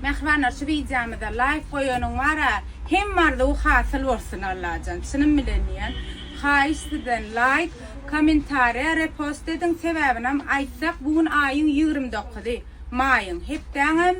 Mehvanlar şu videomda like koyanın var ha. Hem vardı o hasıl olsun Allah'can. Şunun bileniyen. Hayıştıdan like, komentare, repost edin sebebinem aytsak bugün ayın 29'u. Mayın. Hepten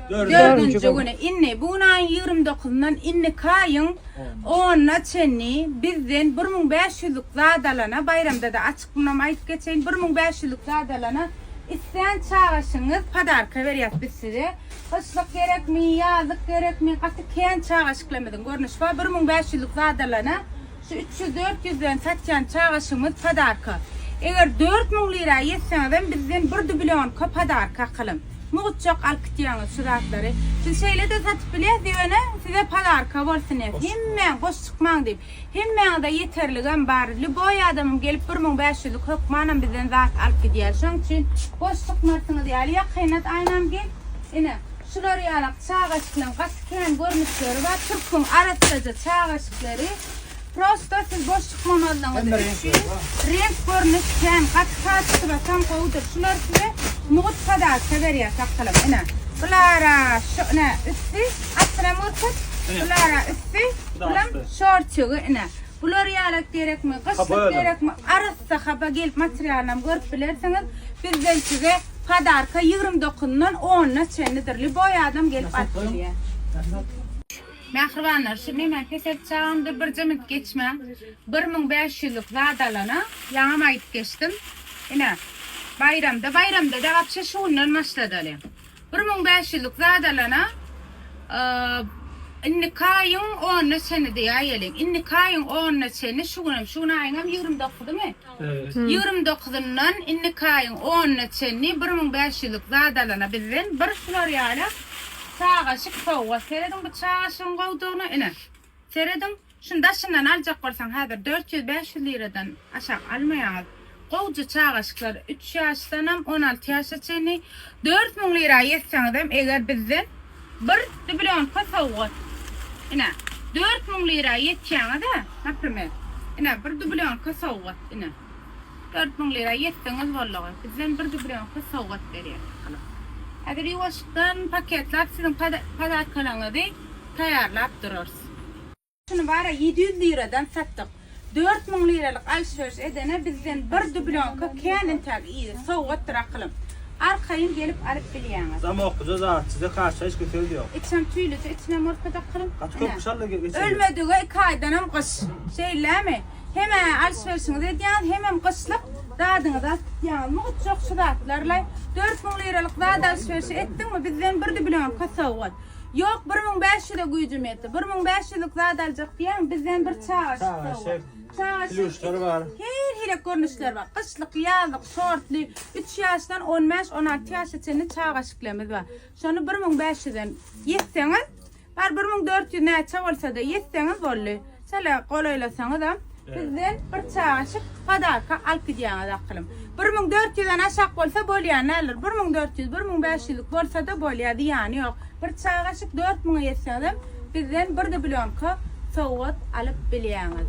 4. günü. İnne bugün ayın 29'undan inni kayın 10'na çenni bizden 1500'lük zadalana bayramda da açık bunama ayıp geçeyin 1500'lük zadalana İsteyen çağışınız padarka veriyat biz size. Kışlık gerek mi, yazlık gerek mi? Katı keyen çağışıklamedin. Görünüş var. 1500'lük zadalana şu 300-400'den satacağın çağışımız padarka. Eğer 4000 lira yetseniz bizden 1 milyon padarka kılın. Muğutçak alkıtıyorsunuz şu rahatları. Siz şeyle de satıp biliyaz diyene size padarka olsun hep. Hemen boş çıkman deyip. Hemen de yeterliğen bari. Boy adamım gelip 1500'lük hokmanım bizden zat alıp gidiyor. Şunun için boş çıkmarsınız diyor. Ya kıynat aynam gel. Yine şuları yalak çağaşıklarım. Kasıken görmüşleri var. Türk'ün arasıca çağaşıkları. Prosto siz boş çıkmamazlarınızı için renk görünüşken katı ve tam kovudur. Şunlar size muğut kadar severiye sakalım. Bulara şu ne üstü atına muğut. Bulara üstü bulam şorçuğu. Bular yalak gerek mi? Kışlık gerek mi? Arası haba gelip materyalini görüp bilirseniz bizden size kadarka 29'dan 10'na çenidirli boy adam gelip atılıyor. Mehribanlar, şimdi ben keset çağımda bir cemit geçmem. 1500'lük zadalana yanıma ayıp geçtim. Yine bayramda da kapça şundan başladı. 1500'lük zadalana inni kayın 10'na çeni diye ayelin. İnni kayın 10'na çeni şuna ayınam 29 değil mi? Evet. 29'undan inni kayın 10'na çeni 1500'lük zadalana bizden bir floryala çağaşık soğuğa seredin bu çağaşın koyduğunu seredin şundan alacak olsan hazır 400-500 liradan aşağı almayağız koyucu çağaşıklar 3 yaştanım 16 yaşa çeni 4000 lira yetseniz eğer bizden 1 milyon soğuğa 4000 lira yetseniz naprimler 1 milyon soğuğa 4000 lira yetseniz vallahi bizden 1 milyon soğuğa veriyor. Eğer yuvaşıktan paketler sizin padarkalarınızı tayarlap dururuz. Şunu var 700 liradan sattık. 4000 liralık alışveriş edene bizden 1 milyon kendin tak iyi soğuk bırakalım. Arkayın gelip alıp biliyeniz. Ama okuyacağız artık size karşı hiç kötü yok. İçem tüylüsü içine morkada kılım. Kaç kopuşarla geçelim. Ölmediği 2 aydan hem kış. Şeyler mi? Hemen alışverişinizi ediyorsunuz hemen kışlık. Dağdığınız yani çok şuratlarla 4000 liralık dağda alışverişi ettin mi bizden 1 milyon soğuk. Yok 1500'e gücüm etti. 1500'lük dağda alacak diyen bizden bir çağaşık soğuk. Çağaşık var. Her hile görünüşler var. Kışlık, yazlık, şortlu 3 yaştan 15-16 yaş için çağaşıklarımız var. Şunu 1500'den yetseniz var 1400 ne olsa da yetseniz oluyor. Şöyle kolaylasanız da bizden bir çağaşık padarka alıp gidiyorsunuz akılım. 1400'den aşağı olsa bolyan alır. 1400-1500'lük olsa da bolya diyani yok. Bir çağaşık 4000'e yetseniz bizden 1 milyon soğuk alıp biliyorsunuz.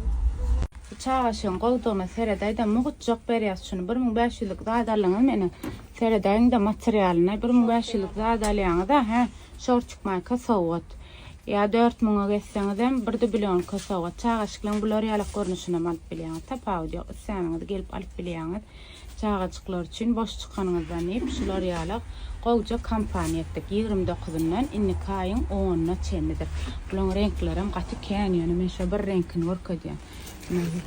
Çağaşın koyduğuma seredayda muğut çok beriyaz şunu 1500'lük zadalığın meni seredayın da materyalına 1500'lük zadalığına da şor çıkmayka soğuk. Ya 4000'e geçseniz 1 milyon soğuk çağaşıkların buları yalak görünüşüne alıp biliyorsunuz. Tapağı diyor ıssanınız gelip alıp biliyorsunuz. Çağaşıklar için boş çıkanınızdan yiyip şuları yalak koyucu kampanya ettik 29'undan inni kayın 10'na çenidir. Bunun renklerim katı kenyanı meşe bir renkini orkadıyor.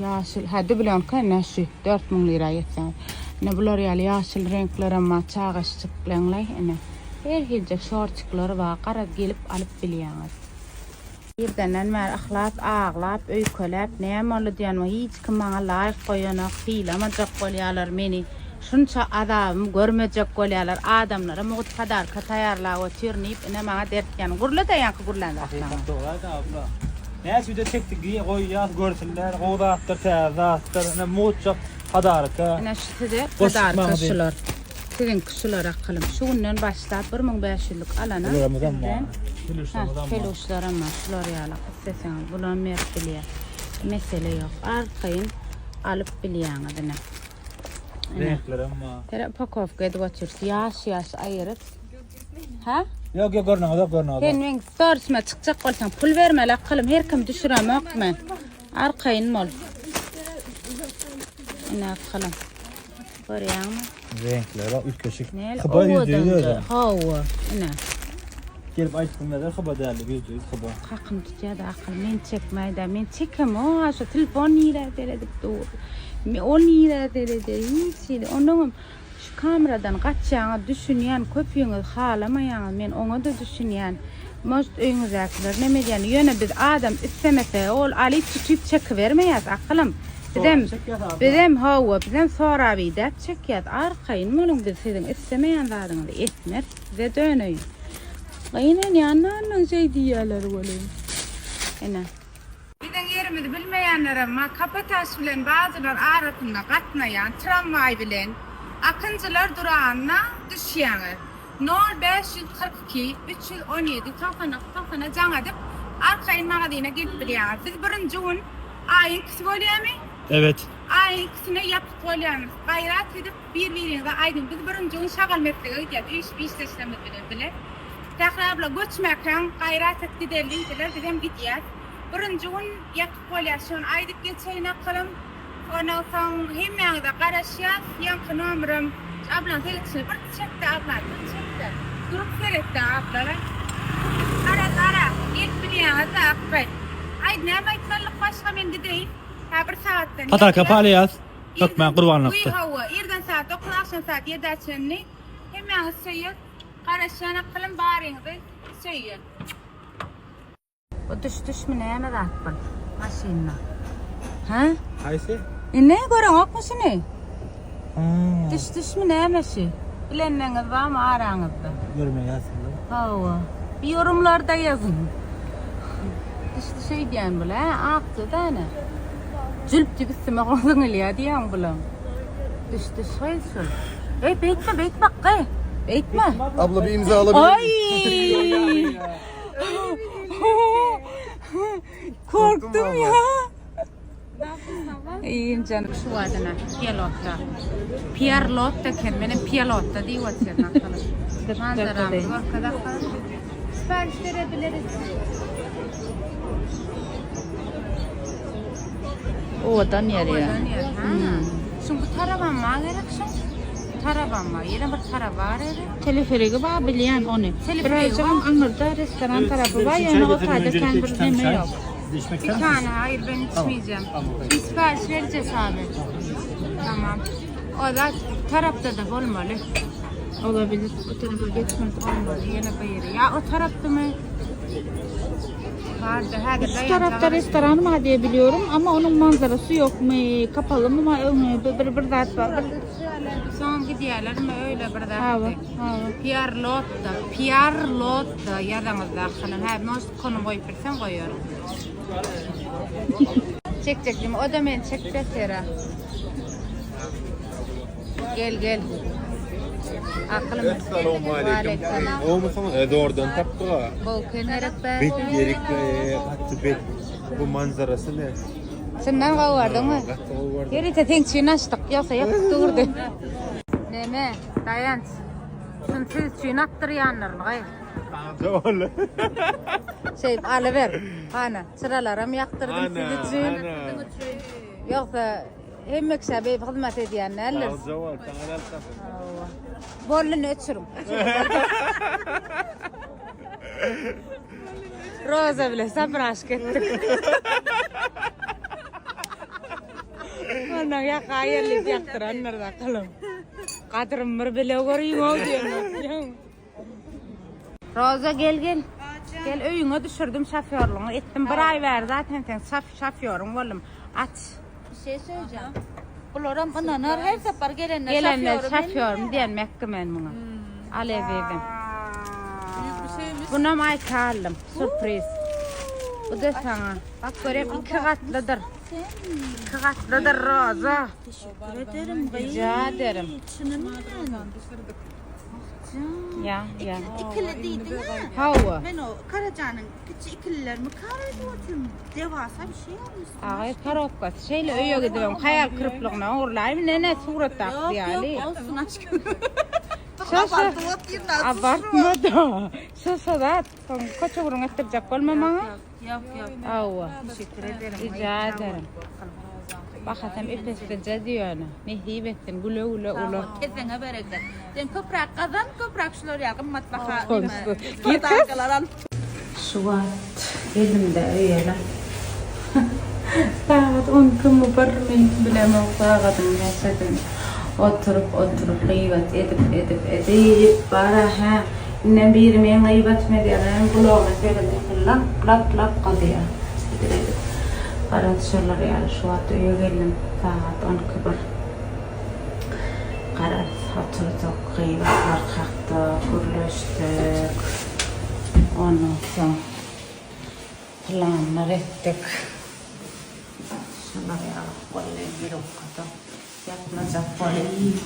Yaşıl, hadi bilon kan şu 4000 lira yetsen. Ne bular yaşıl renkler ama çağaşıklarla her hilce şortçukları var. Qarat gelip alıp biliyorsunuz. Birden mer axlat ağlap öykölep ne malı diyen hiç kim bana layık koyanak fiilama jakkolyalar meni. Şunça adam görmeyecek kolyalar adamlara muğut kadar katayarla o tırnip ne bana dertken gurla da yankı gurlan abla. Neyse bir de çektik diye koyacağız görsünler. Koğda attır, teyze attır. Ne muğutçak padarka. Ne size padarka şular. Sizin kuşular akılım. Şundan başlayıp 1500'lük alana. Peluşlar ama şular yalak. İsteseniz bunları mert biliyor. Mesele yok. Arkayın alıp biliyorsunuz. Renkler ama. Pakovka edip otursun. Yaş ayırıp. Ha? Yok görnäňiz. Sen storsma çıkacak bolsaň pul berme lakalım her kim düşüremek men. Arkayın mol. Ina kalım. Görýärmi? Renkleri ülkeşik. Nel Xıba yüzüyor. Hawa. Ina. Gelip aýtdymlar xıba däli yüzüyor xıba. Kakım tutýar da akıl men çekmeýde. Men çekem o şu telefon nire deredip dur. Men o nire derede hiç onun şu kameradan gaçýaňy düşünýän köpüňiz halamaýaň men oňa da düşünýän. Most öňüzäkiler neme diýen ýöne biz adam istemese ol alyp tutup çekivermeýäs akylym. Bizem hawa bizem sorabyda çekýät arkaýyn molun biz siziň istemeýän zadyňyzy etmer we dönöýün. Aynen yanlarla şey diyorlar böyle. Ene. Bir de yerimizi bilmeyenlere Kapataş bilen bazılar arasında katnayan tramvay bilen akıncılar durağına düşýäňi. 0542 317 tokana jaň edip arkaýyn magazyna gelip bilýär. Siz birinji gün aýyň kisi bolýarmy? Evet. Aýyň kisine ýapyp bolýarmy? Gaýrat edip bir-biriňize aýdym. Biz birinji gün şagal mesleğe gidip iş işleşmek bilen. Takrarla göçmekten gayret etdiler, bizim gidýär. Birinji gün ýatyp bolýar, aýdyp geçeýin akylym. Ondan soň hemmeňde garaşýar, ýanky nomerim. Ablan telefon bir çekdi ablan, çekdi. Durup seretdi ablara. Ara, ilk bilýär da akpay. Aýdy näme aýtmalyk başga men gideýin. Ha bir saatdan. Patar kapaly ýaz. Tökmän gurbanlykdy. Hawa, erden saat, oklaşan saat 7:00-ni. Hemmeňiz seýýär. Garaşana kılın barıňyzy söýýär. O düşmü näme zatpy? Maşyna. Ha? Haýsy? Ne görüň okmusyny? Ha. Düşmü näme şu? Bilenleňiz barmy araňyzda? Görmeýärsiňler. Hawa. Bir yorumlarda yazın. Şey diýen bula, akdy dana. Jülp dibisime goýuň elýär diýen bulam. Şeýsy. Beýtme bakkay. Eğitme. Abla bir imza alabilir miyim? Ay! Korktum ya. İyiyim canım şu adına. Pierre Lotta ken benim Pierre Lotta diye WhatsApp'tan kalır. Manzaramız var kadar. Sipariş verebiliriz. Odan yer ya. Şimdi bu taravan mı gerek şu? Taravan var. Yine bir taraf var. Teleferiği var bilýän onu. Teleferiği Birazcık anırda restoran tarafı var. Yani o taýda kendir deme yok. Bir tane hayır ben içmeyeceğim. Biz sipariş vereceğiz abi. Tamam. O da tarafta da olmalı. Olabilir. O tarafa geçmez. Olmalı. Yine bayırı. Ya o tarafta mı? Vardı. Hadi Şu tarafta restoran var diye biliyorum ama onun manzarası yok mu? Kapalı mı? Bir zat var. Son gidiyorlar mı öyle bir de. Hava. Pierre Lotta yazanızda akılın. Hep nasıl konu koyup birsen koyuyorum. Çek değil mi? O da beni çek desera. Gel. Akılım. Assalamu aleyküm. O mu sana? Doğrudan taptı ha. Bol kenerek be. Bet yerik katı bet. Bu manzarası ne? Senden kavardın mı? Yeri de tenkçiğini açtık. Yoksa yapıp durdu. Neme? Dayan. Şunu siz çiğini attırıyanların. Hayır. Doğru. Alıver. Ana. Sıralarım yaktırdım sizi için. Yoksa hemmek sebep hizmet ediyenlerler. Zavol. Tangal kapı. Bollunu ötürüm. Roza bile sabır aşk ettik. Ona ya hayırlı yaktıranlar da kalım. Kadırım bir bile göreyim o diyorum. Roza gel. Gel öyüne düşürdüm şoförlüğünü ettim. Bir ay ver zaten sen şoförün oğlum. Aç. Bir şey söyleyeceğim. Bularım bunlar her sefer Gelenler şoförüm diyenmek men buna. Alevim. Buna mayka aldım. Sürpriz. Bu da sana. Bak göreyim 2 katlıdır. 2 katlıdır Roza. Teşekkür ederim. Rica ederim. Ya. İkili değildin ha. Hava. Ben o Karaca'nın küçük ikililer mi kahretmedim. Devasa bir şey yapmışsın. Ağay karokkat. Şeyle öyle gidiyorum. Hayal kırıklığına uğurlayayım. Nene surat taktı yani. Yok olsun aşkım. Abartma da. Şoşa da koça burun ettirecek olmamana. Yok. Avva. Teşekkür ederim. Rica ederim. Bakatem ipeslice diyor ana. Nehdi bettin güle güle ulu. Kesene bereket. Dem köprak kazan, köprak şular yakın matbaka. Konuştu. Git kız. Suat elimde öyle. Saat 10 kumu barmin bilemem sağadım yaşadım. Oturup gıybet edip bara ha. İnnen birimin gıybet medyanın kulağına söyledik. Lak kadıya. Karat şunlar yani Suat öyle geldim. Saat 10 kubur. Karat oturduk gıybetler kalktı, kuruluştuk. Ondan sonra planlar ettik. Şunları alıp koyayım bir okudum. Yatmayacak koyayım.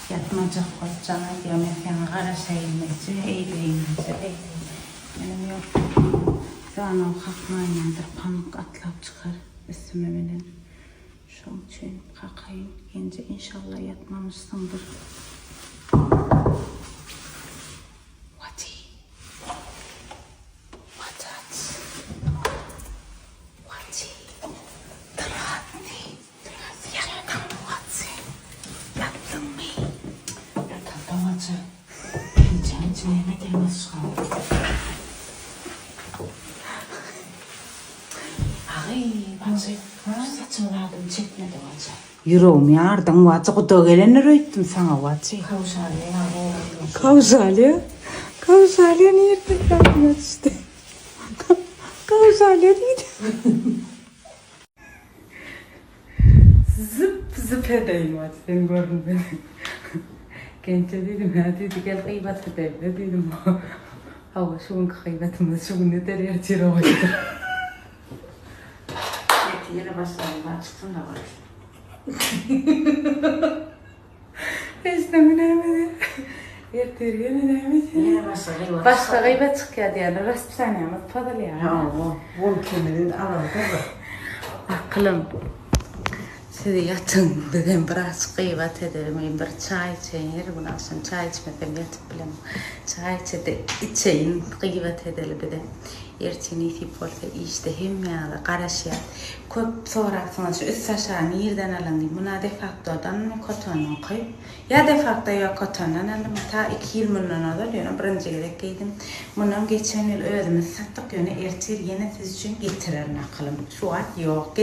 Yatmayacak koyacağına yemek yani karasayımızı, eğileyimizı. Benim yok. Sana o kalkmayındır, pamuk atlap çıkar üstüme benim. Şunun için kalkayım. Gence inşallah yatmamışsındır. Yüreğim yardım vatı kutu gelenler öğüttüm sana vatı. Kavşalya nerede kalmış işte. Kavşalya değil. Zıp edeyim vatı sen gördün beni. Gence dedim ya dedi gel gıybat edelim dedim. Hava şunun gıybatımız şunun ne der yer çire oydu. Yine başlayalım ben çıktım da var. İşte münemedi. Yeter gene demedi. Yine başlayalım. Başta gıybat çıkıyor diyorlar. Rast bir saniye ama fadal ya. Allah. Bol kemerin arada da. Aklım. Size yatın dedim biraz gıybat edelim. Bir çay içeyim. Bundan sonra çay içmeden yatıp bilemem. Çay içeyim. Gıybat edelim dedim. Erteni tip olsa işte hem ya da karışıyor. Köp sorarsınız şu üst aşağı nereden alındı? Buna defaktodan mı kotonun koyup ya defakto ya kotondan aldım. Ta 2 yıl bundan olur. Yani birinci gerek giydim. Bundan geçen yıl ödümüz sattık. Yani ertesi yine siz için getirelim aklım. Şu an yok.